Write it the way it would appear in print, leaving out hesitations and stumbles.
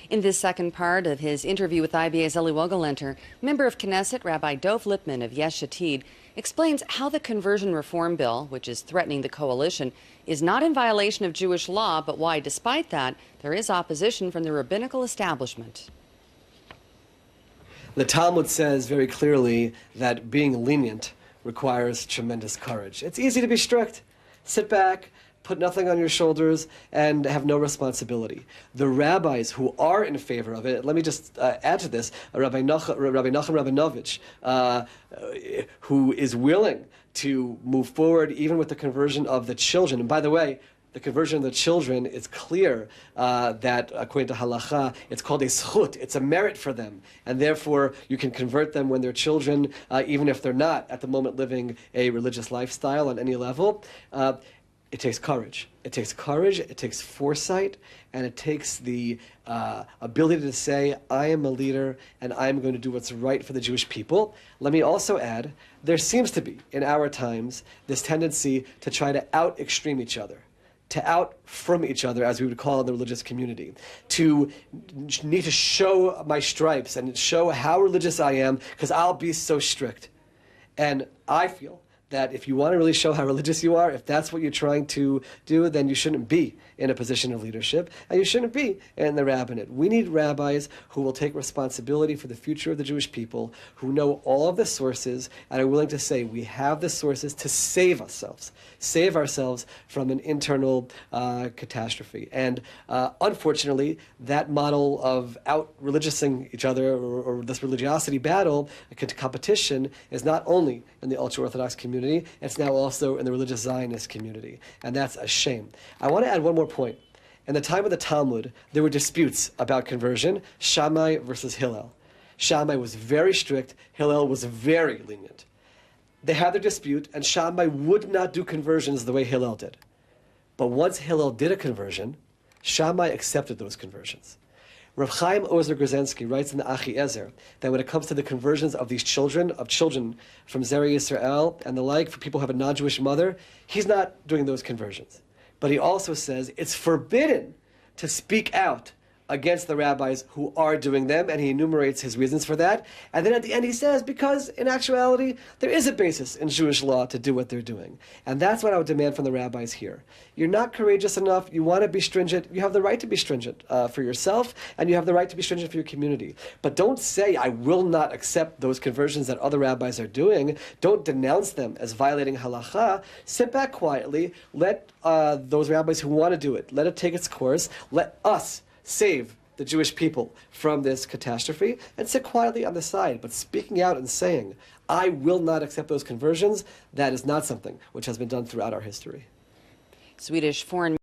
In this second part of his interview with IBA's Eli Wogelenter, member of Knesset Rabbi Dov Lipman of Yesh Atid explains how the conversion reform bill, which is threatening the coalition, is not in violation of Jewish law, but why, despite that, there is opposition from the rabbinical establishment. The Talmud says very clearly that being lenient requires tremendous courage. It's easy to be strict. Sit back, put nothing on your shoulders, and have no responsibility. The rabbis who are in favor of it, let me just add to this, Rabbi Nachum Rabinovich, who is willing to move forward even with the conversion of the children. And by the way, the conversion of the children is clear that, according to halacha, it's called a zchut. It's a merit for them. And therefore, you can convert them when they're children, even if they're not at the moment living a religious lifestyle on any level. It takes courage. It takes courage, it takes foresight, and it takes the ability to say, I am a leader and I'm going to do what's right for the Jewish people. Let me also add, there seems to be, in our times, this tendency to try to out-extreme each other, to out from each other, as we would call in the religious community, to need to show my stripes and show how religious I am, because I'll be so strict. And I feel that if you want to really show how religious you are, if that's what you're trying to do, then you shouldn't be in a position of leadership, and you shouldn't be in the rabbinate. We need rabbis who will take responsibility for the future of the Jewish people, who know all of the sources, and are willing to say, we have the sources to save ourselves from an internal catastrophe. And unfortunately, that model of out-religiousing each other, or this religiosity battle, competition, is not only in the ultra-Orthodox community, it's now also in the religious Zionist community. And that's a shame. I want to add one more point. In the time of the Talmud, there were disputes about conversion, Shammai versus Hillel. Shammai was very strict, Hillel was very lenient. They had their dispute, and Shammai would not do conversions the way Hillel did. But once Hillel did a conversion, Shammai accepted those conversions. Rav Chaim Ozer Grzensky writes in the Achiezer that when it comes to the conversions of these children from Zerah Yisrael and the like, for people who have a non-Jewish mother, he's not doing those conversions. But he also says it's forbidden to speak out against the rabbis who are doing them, and he enumerates his reasons for that. And then at the end he says, because in actuality, there is a basis in Jewish law to do what they're doing. And that's what I would demand from the rabbis here. You're not courageous enough, you want to be stringent, you have the right to be stringent for yourself, and you have the right to be stringent for your community. But don't say, I will not accept those conversions that other rabbis are doing. Don't denounce them as violating halacha. Sit back quietly, let those rabbis who want to do it, let it take its course, let us save the Jewish people from this catastrophe, and sit quietly on the side. But speaking out and saying, I will not accept those conversions, that is not something which has been done throughout our history. Swedish Foreign